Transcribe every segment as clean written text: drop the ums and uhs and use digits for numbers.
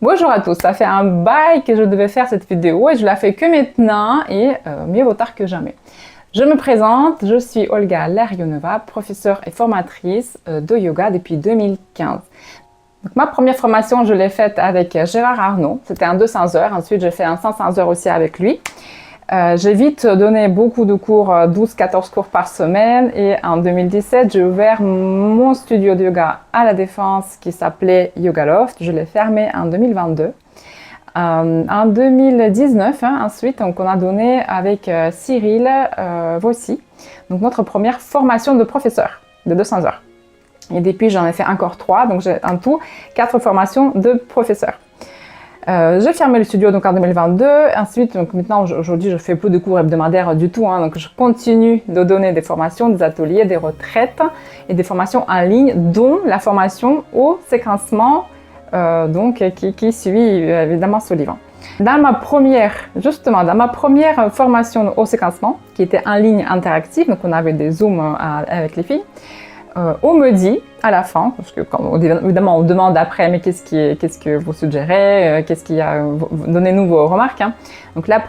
Bonjour à tous, ça fait un bail que je devais faire cette vidéo et je la fais que maintenant et mieux vaut tard que jamais. Je me présente, je suis Olga Larionova, professeure et formatrice de yoga depuis 2015. Donc, ma première formation, je l'ai faite avec Gérard Arnault, c'était un 200 heures, ensuite j'ai fait un 500 heures aussi avec lui. J'ai vite donné beaucoup de cours, 12-14 cours par semaine et en 2017, j'ai ouvert mon studio de yoga à La Défense qui s'appelait Yoga Loft. Je l'ai fermé en 2022. En 2019, ensuite, donc, on a donné avec Cyril Vossi, donc notre première formation de professeur de 200 heures. Et depuis, j'en ai fait encore 3, donc j'ai en tout 4 formations de professeur. J'ai fermé le studio donc en 2022. Ensuite, donc maintenant, aujourd'hui, je fais plus de cours hebdomadaires du tout. Donc, je continue de donner des formations, des ateliers, des retraites et des formations en ligne, dont la formation au séquencement, qui suit évidemment ce livre. Dans ma première formation au séquencement, qui était en ligne interactive, donc on avait des zooms avec les filles. On me dit à la fin, parce que évidemment on demande après, mais qu'est-ce que vous suggérez, donnez-nous vos remarques. Donc la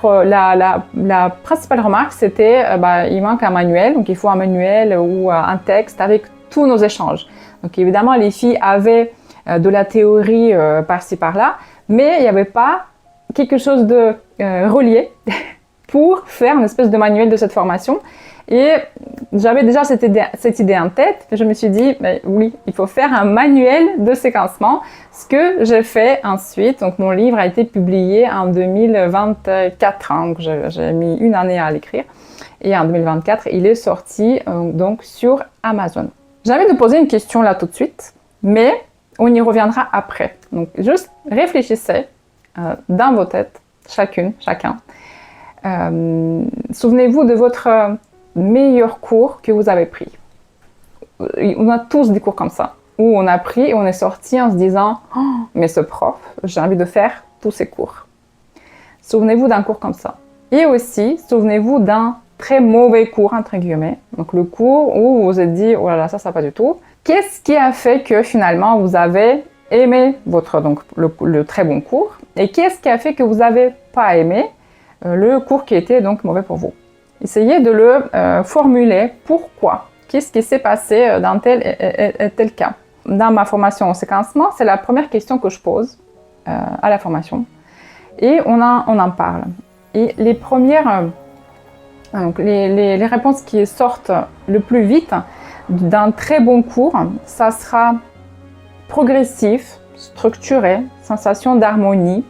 principale remarque c'était, il manque un manuel, donc il faut un manuel ou un texte avec tous nos échanges. Donc évidemment les filles avaient de la théorie par-ci par-là, mais il n'y avait pas quelque chose de relié pour faire une espèce de manuel de cette formation. Et j'avais déjà cette idée en tête, et je me suis dit, oui, il faut faire un manuel de séquencement, ce que j'ai fait ensuite. Donc mon livre a été publié en 2024, donc j'ai mis une année à l'écrire, et en 2024, il est sorti donc sur Amazon. J'ai envie de poser une question là tout de suite, mais on y reviendra après. Donc juste réfléchissez dans vos têtes, chacun. Souvenez-vous de votre meilleur cours que vous avez pris. On a tous des cours comme ça, où on a pris et on est sorti en se disant « Oh, mais ce prof, j'ai envie de faire tous ces cours. » Souvenez-vous d'un cours comme ça. Et aussi, souvenez-vous d'un très mauvais cours, entre guillemets. Donc le cours où vous vous êtes dit « Oh là là, ça pas du tout. » Qu'est-ce qui a fait que finalement vous avez aimé le très bon cours? Et qu'est-ce qui a fait que vous n'avez pas aimé le cours qui était donc mauvais pour vous? Essayez de le formuler. Pourquoi? Qu'est-ce qui s'est passé dans tel et tel cas? Dans ma formation au séquencement, c'est la première question que je pose à la formation. Et on en parle. Et les premières, les réponses qui sortent le plus vite d'un très bon cours, ça sera progressif, structuré, sensation d'harmonie,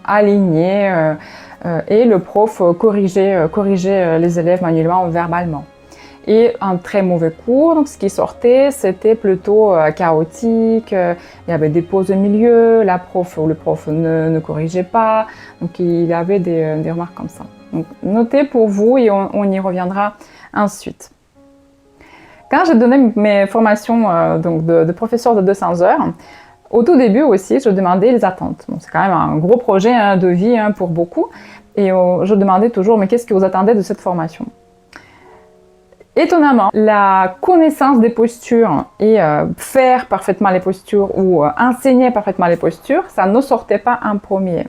aligné, et le prof corrigeait les élèves manuellement ou verbalement. Et un très mauvais cours, donc ce qui sortait, c'était plutôt chaotique, il y avait des pauses au milieu, le prof ne corrigeait pas, donc il y avait des remarques comme ça. Donc notez pour vous et on y reviendra ensuite. Quand j'ai donné mes formations de professeur de 200 heures, au tout début aussi, je demandais les attentes. Bon, c'est quand même un gros projet de vie pour beaucoup. Et je demandais toujours, mais qu'est-ce que vous attendez de cette formation? Étonnamment, la connaissance des postures et faire parfaitement les postures ou enseigner parfaitement les postures, ça ne sortait pas en premier.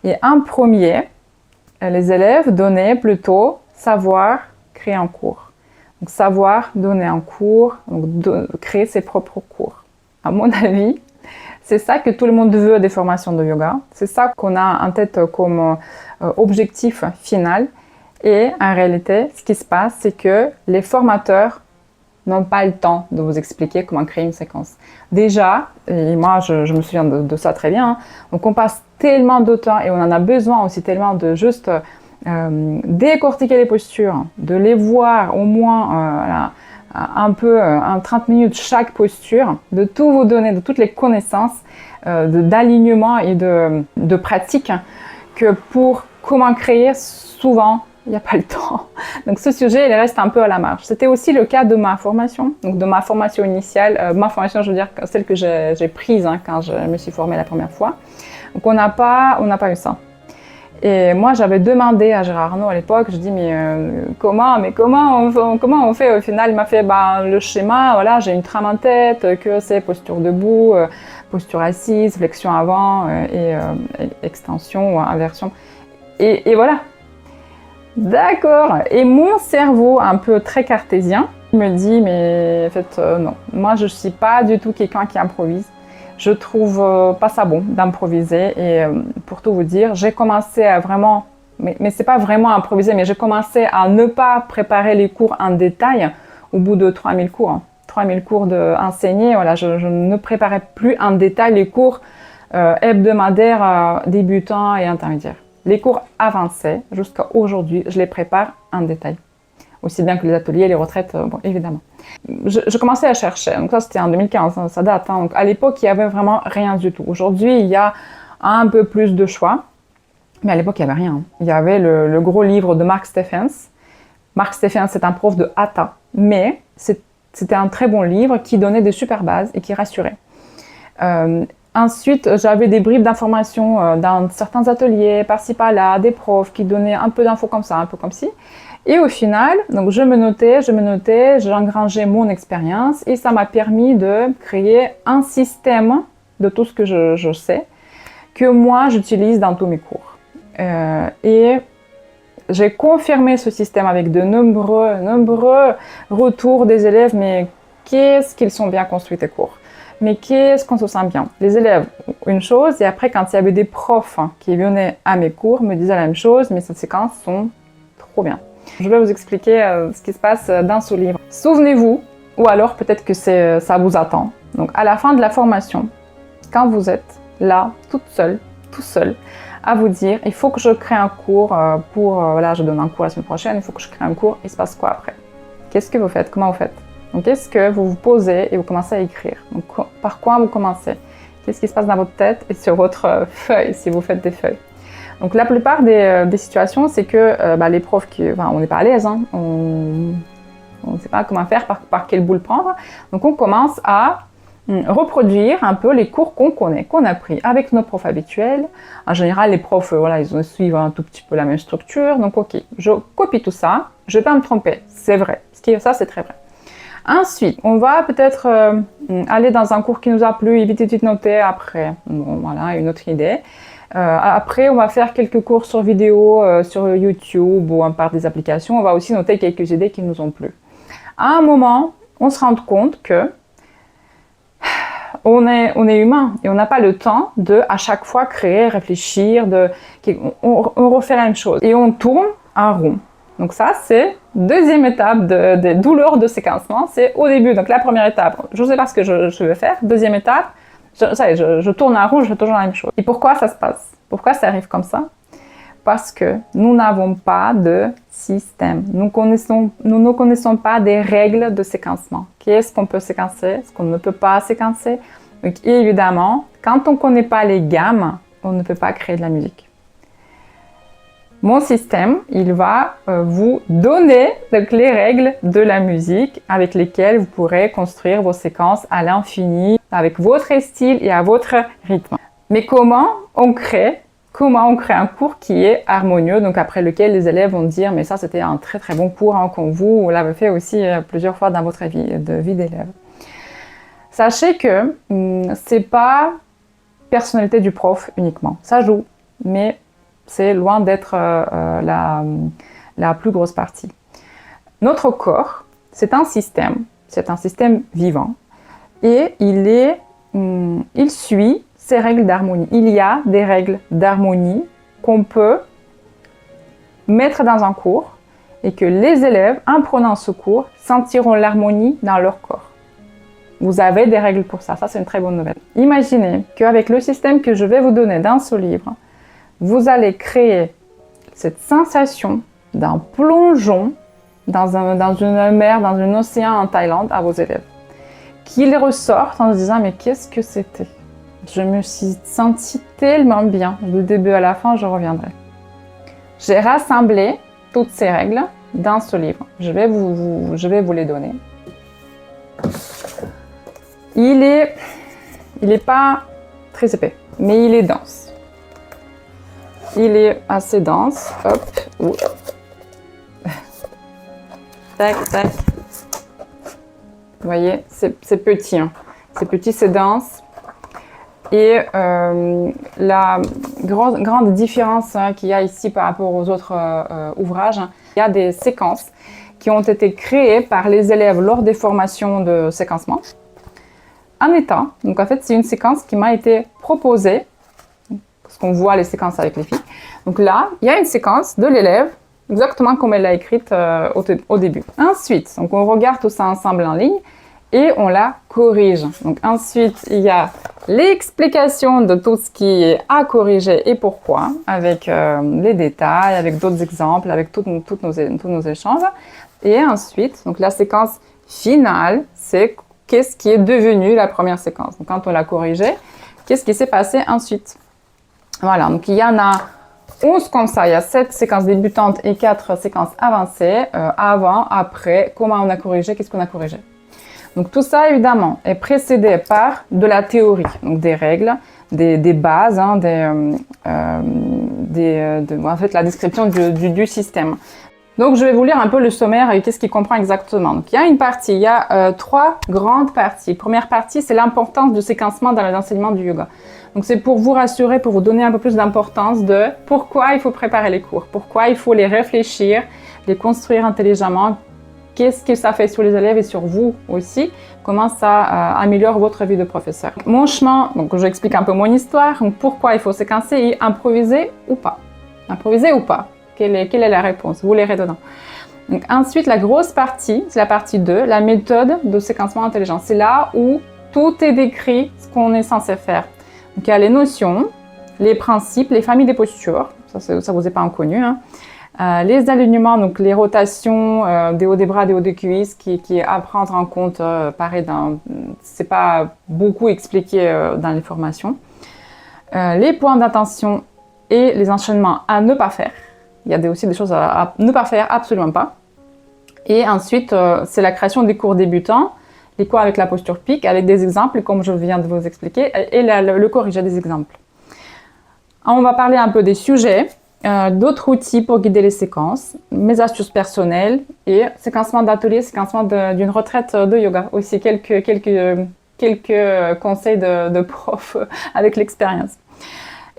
Et en premier, les élèves donnaient plutôt savoir créer un cours. Donc savoir donner un cours, donc créer ses propres cours. À mon avis, c'est ça que tout le monde veut des formations de yoga. C'est ça qu'on a en tête comme objectif final. Et en réalité, ce qui se passe, c'est que les formateurs n'ont pas le temps de vous expliquer comment créer une séquence. Déjà, et moi je me souviens de ça très bien, donc on passe tellement de temps et on en a besoin aussi tellement de juste décortiquer les postures, de les voir au moins un peu en 30 minutes chaque posture, de tout vous donner, de toutes les connaissances d'alignement et de pratique, que pour comment créer, souvent, il n'y a pas le temps. Donc ce sujet, il reste un peu à la marge. C'était aussi le cas de ma formation, donc de ma formation initiale, ma formation, je veux dire, celle que j'ai prise quand je me suis formée la première fois. Donc on n'a pas eu ça. Et moi, j'avais demandé à Gérard Arnault à l'époque, je dis mais comment on fait au final? Il m'a fait le schéma, voilà, j'ai une trame en tête, que c'est posture debout, posture assise, flexion avant et extension ou inversion. Et voilà. D'accord. Et mon cerveau, un peu très cartésien, me dit, mais en fait, non. Moi, je ne suis pas du tout quelqu'un qui improvise. Je trouve pas ça bon d'improviser. Et pour tout vous dire, j'ai commencé à vraiment... Mais c'est pas vraiment improviser, mais j'ai commencé à ne pas préparer les cours en détail au bout de 3000 cours. 3000 cours d'enseigner, voilà, je ne préparais plus en détail les cours hebdomadaires débutants et intermédiaires. Les cours avancés, jusqu'à aujourd'hui, je les prépare en détail. Aussi bien que les ateliers, les retraites, bon, évidemment. Je commençais à chercher, donc ça c'était en 2015, hein, ça date. Hein, donc à l'époque, il n'y avait vraiment rien du tout. Aujourd'hui, il y a un peu plus de choix, mais à l'époque, il n'y avait rien. Il y avait le gros livre de Mark Stephens. Mark Stephens, c'est un prof de Hatha, mais c'était un très bon livre qui donnait des super bases et qui rassurait. Ensuite, j'avais des bribes d'informations dans certains ateliers, par-ci par-là, des profs qui donnaient un peu d'infos comme ça, un peu comme ci. Et au final, donc je me notais, j'engrangeais mon expérience et ça m'a permis de créer un système de tout ce que je sais, que moi j'utilise dans tous mes cours. Et j'ai confirmé ce système avec de nombreux retours des élèves, mais qu'est-ce qu'ils sont bien construits tes cours? Mais qu'est-ce qu'on se sent bien? Les élèves, une chose, et après quand il y avait des profs qui venaient à mes cours, me disaient la même chose, mais ces séquences sont trop bien. Je vais vous expliquer ce qui se passe dans ce livre. Souvenez-vous, ou alors peut-être que ça vous attend. Donc à la fin de la formation, quand vous êtes là, toute seule, tout seul, à vous dire, il faut que je crée un cours voilà, je donne un cours la semaine prochaine, il faut que je crée un cours, il se passe quoi après? Qu'est-ce que vous faites? Comment vous faites? Donc, qu'est-ce que vous vous posez et vous commencez à écrire? Donc, par quoi vous commencez? Qu'est-ce qui se passe dans votre tête et sur votre feuille, si vous faites des feuilles? Donc, la plupart des situations, c'est que les profs, on n'est pas à l'aise, hein, on ne sait pas comment faire, par quelle boule prendre. Donc, on commence à reproduire un peu les cours qu'on connaît, qu'on a pris avec nos profs habituels. En général, les profs, voilà, ils suivent un tout petit peu la même structure. Donc, ok, je copie tout ça, je vais pas me tromper, c'est vrai. Ça, c'est très vrai. Ensuite, on va peut-être aller dans un cours qui nous a plu et vite noter après. Bon, voilà, une autre idée. Après, on va faire quelques cours sur vidéo, sur YouTube ou par des applications. On va aussi noter quelques idées qui nous ont plu. À un moment, on se rend compte que on est humain et on n'a pas le temps de, à chaque fois, créer, réfléchir, on refait la même chose. Et on tourne en rond. Donc ça, c'est deuxième étape des douleurs de séquencement, c'est au début. Donc la première étape, je ne sais pas ce que je vais faire. Deuxième étape, je tourne en rond, je fais toujours la même chose. Et pourquoi ça se passe? Pourquoi ça arrive comme ça? Parce que nous n'avons pas de système. Nous ne connaissons pas des règles de séquencement. Qu'est-ce qu'on peut séquencer? Ce qu'on ne peut pas séquencer? Donc évidemment, quand on ne connaît pas les gammes, on ne peut pas créer de la musique. Mon système, il va vous donner donc, les règles de la musique avec lesquelles vous pourrez construire vos séquences à l'infini, avec votre style et à votre rythme. Mais comment on crée un cours qui est harmonieux, donc après lequel les élèves vont dire « mais ça c'était un très très bon cours hein, comme vous l'avez fait aussi plusieurs fois dans votre vie d'élève ». Sachez que c'est pas personnalité du prof uniquement, ça joue, mais c'est loin d'être la plus grosse partie. Notre corps, c'est un système vivant et il suit ces règles d'harmonie. Il y a des règles d'harmonie qu'on peut mettre dans un cours et que les élèves, en prenant ce cours, sentiront l'harmonie dans leur corps. Vous avez des règles pour ça, ça c'est une très bonne nouvelle. Imaginez qu'avec le système que je vais vous donner dans ce livre, vous allez créer cette sensation d'un plongeon dans une mer, dans un océan en Thaïlande à vos élèves. Qu'ils ressortent en se disant « mais qu'est-ce que c'était ?» Je me suis sentie tellement bien. Du début à la fin, je reviendrai. J'ai rassemblé toutes ces règles dans ce livre. Je vais vous les donner. Il est pas très épais, mais il est dense. Il est assez dense. Hop. Tac, tac. Vous voyez, c'est petit. Hein. C'est petit, c'est dense. Et la grande différence qu'il y a ici par rapport aux autres ouvrages, il y a des séquences qui ont été créées par les élèves lors des formations de séquencement. En état, donc en fait c'est une séquence qui m'a été proposée, parce qu'on voit les séquences avec les filles. Donc là, il y a une séquence de l'élève, exactement comme elle l'a écrite au début. Ensuite, donc on regarde tout ça ensemble en ligne et on la corrige. Donc ensuite, il y a l'explication de tout ce qui est à corriger et pourquoi, avec les détails, avec d'autres exemples, avec tous nos échanges. Et ensuite, donc la séquence finale, c'est qu'est-ce qui est devenu la première séquence. Donc quand on l'a corrigé, qu'est-ce qui s'est passé ensuite. Voilà, donc il y en a 11 comme ça, il y a 7 séquences débutantes et 4 séquences avancées, avant, après, comment on a corrigé, qu'est-ce qu'on a corrigé. Donc tout ça, évidemment, est précédé par de la théorie, donc des règles, des bases, hein, en fait, la description du système. Donc je vais vous lire un peu le sommaire et qu'est-ce qu'il comprend exactement. Donc il y a une partie, il y a 3 grandes parties. Première partie, c'est l'importance du séquencement dans l'enseignement du yoga. Donc c'est pour vous rassurer, pour vous donner un peu plus d'importance de pourquoi il faut préparer les cours, pourquoi il faut les réfléchir, les construire intelligemment, qu'est-ce que ça fait sur les élèves et sur vous aussi, comment ça améliore votre vie de professeur. Mon chemin, donc j'explique un peu mon histoire, donc pourquoi il faut séquencer et improviser ou pas. Improviser ou pas, quelle est la réponse, vous lirez dedans. Donc, ensuite, la grosse partie, c'est la partie 2, la méthode de séquencement intelligent. C'est là où tout est décrit, ce qu'on est censé faire. Donc, il y a les notions, les principes, les familles des postures, ça vous est pas inconnu, hein. Les alignements, donc les rotations des hauts des bras, des hauts des cuisses, qui est à prendre en compte, pareil, c'est pas beaucoup expliqué dans les formations. Les points d'attention et les enchaînements à ne pas faire. Il y a aussi des choses à ne pas faire, absolument pas. Et ensuite, c'est la création des cours débutants, les cours avec la posture pique, avec des exemples, comme je viens de vous expliquer, et le corriger des exemples. On va parler un peu des sujets, d'autres outils pour guider les séquences, mes astuces personnelles et séquencement d'atelier, séquencement d'une retraite de yoga. Aussi quelques conseils de prof avec l'expérience.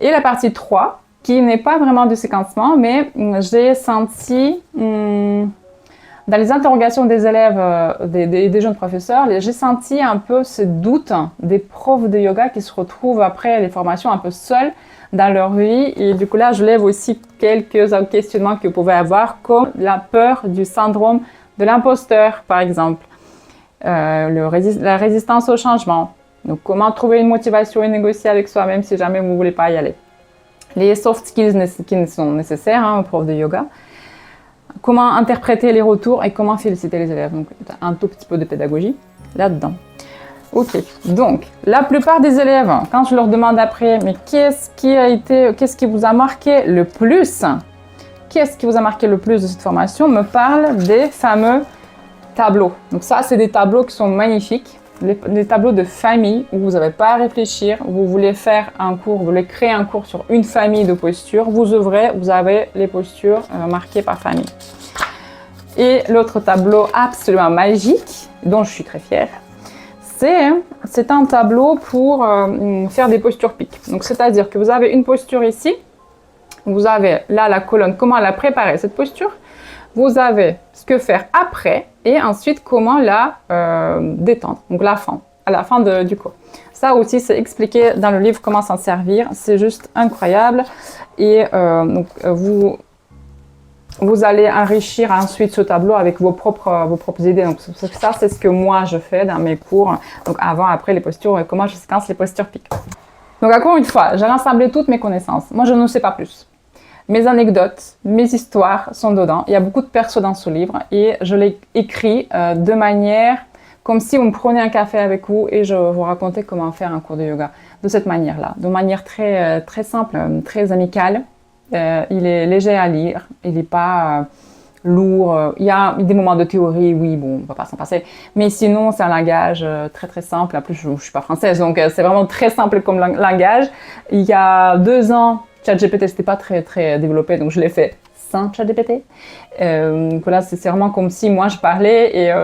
Et la partie 3, qui n'est pas vraiment du séquencement, mais j'ai senti dans les interrogations des élèves, des jeunes professeurs, j'ai senti un peu ce doute des profs de yoga qui se retrouvent après les formations un peu seuls dans leur vie. Et du coup là, je lève aussi quelques questionnements que vous pouvez avoir, comme la peur du syndrome de l'imposteur, par exemple, la résistance au changement. Donc, comment trouver une motivation et négocier avec soi-même si jamais vous ne voulez pas y aller. Les soft skills qui sont nécessaires aux profs de yoga. Comment interpréter les retours et comment féliciter les élèves. Donc, un tout petit peu de pédagogie là-dedans. Ok, donc, la plupart des élèves, quand je leur demande après, mais qu'est-ce qui vous a marqué le plus? Qu'est-ce qui vous a marqué le plus de cette formation? Me parlent des fameux tableaux. Donc ça, c'est des tableaux qui sont magnifiques. Les tableaux de famille où vous n'avez pas à réfléchir, vous voulez faire un cours, vous voulez créer un cours sur une famille de postures, vous ouvrez, vous avez les postures marquées par famille. Et l'autre tableau absolument magique, dont je suis très fière, c'est un tableau pour faire des postures piques. Donc c'est-à-dire que vous avez une posture ici, vous avez là la colonne, comment la préparer cette posture, vous avez ce que faire après et ensuite comment la détendre, donc à la fin du cours. Ça aussi, c'est expliqué dans le livre comment s'en servir, c'est juste incroyable. Et donc, vous allez enrichir ensuite ce tableau avec vos propres idées. Donc ça, c'est ce que moi je fais dans mes cours, donc avant, après les postures et comment je séquence les postures piques. Donc encore une fois, j'ai rassemblé toutes mes connaissances. Moi, je ne sais pas plus. Mes anecdotes, mes histoires sont dedans. Il y a beaucoup de persos dans ce livre et je l'ai écrit de manière comme si on prenait un café avec vous et je vous racontais comment faire un cours de yoga de cette manière-là, de manière très simple, très amicale. Il est léger à lire, il n'est pas lourd. Il y a des moments de théorie, oui, bon, on ne va pas s'en passer. Mais sinon, c'est un langage très simple. En plus, je ne suis pas française, donc c'est vraiment très simple comme langage. Il y a 2 ans, ChatGPT, c'était pas très développé, donc je l'ai fait sans ChatGPT. Voilà, c'est vraiment comme si moi je parlais et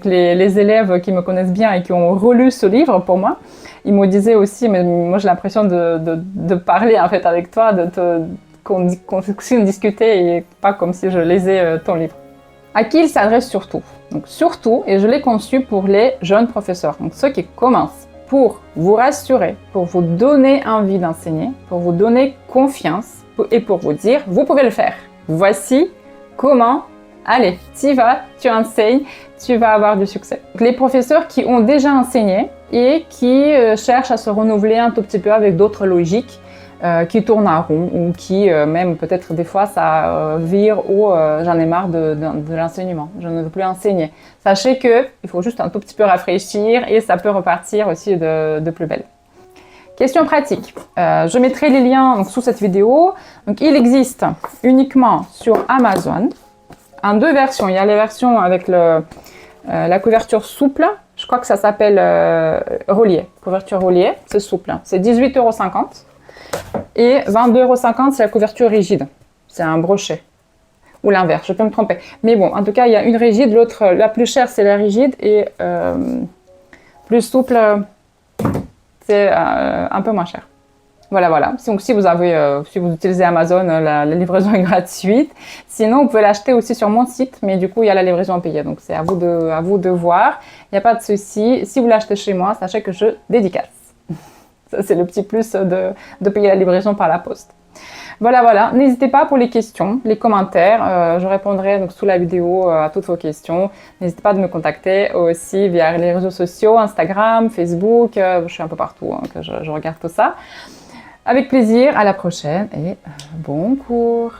les élèves qui me connaissent bien et qui ont relu ce livre pour moi, il me disait aussi, mais moi j'ai l'impression de parler en fait avec toi, qu'on discutait et pas comme si je lisais ton livre. À qui il s'adresse surtout? Donc surtout, et je l'ai conçu pour les jeunes professeurs, donc ceux qui commencent, pour vous rassurer, pour vous donner envie d'enseigner, pour vous donner confiance et pour vous dire, vous pouvez le faire. Voici comment, allez, tu y vas, tu enseignes, tu vas avoir du succès. Donc, les professeurs qui ont déjà enseigné et qui cherchent à se renouveler un tout petit peu avec d'autres logiques, qui tournent en rond ou qui, même peut-être des fois, ça vire ou j'en ai marre de l'enseignement, je ne veux plus enseigner. Sachez qu'il faut juste un tout petit peu rafraîchir et ça peut repartir aussi de plus belle. Question pratique. Je mettrai les liens donc, sous cette vidéo. Donc, il existe uniquement sur Amazon en 2 versions. Il y a les versions avec la couverture souple. Je crois que ça s'appelle relié. Couverture reliée, c'est souple. C'est 18,50 €. Et 22,50 €, c'est la couverture rigide. C'est un brochet. Ou l'inverse, je peux me tromper. Mais bon, en tout cas, il y a une rigide, l'autre, la plus chère, c'est la rigide. Et plus souple, c'est un peu moins cher. Voilà, voilà. Donc, si vous utilisez Amazon, la livraison est gratuite. Sinon, vous pouvez l'acheter aussi sur mon site, mais du coup, il y a la livraison payée. Donc, c'est à vous de voir. Il n'y a pas de souci. Si vous l'achetez chez moi, sachez que je dédicace. Ça, c'est le petit plus de payer la livraison par la poste. Voilà, voilà. N'hésitez pas pour les questions, les commentaires. Je répondrai donc sous la vidéo à toutes vos questions. N'hésitez pas à me contacter aussi via les réseaux sociaux, Instagram, Facebook. Je suis un peu partout, hein, que je regarde tout ça. Avec plaisir, à la prochaine et bon cours!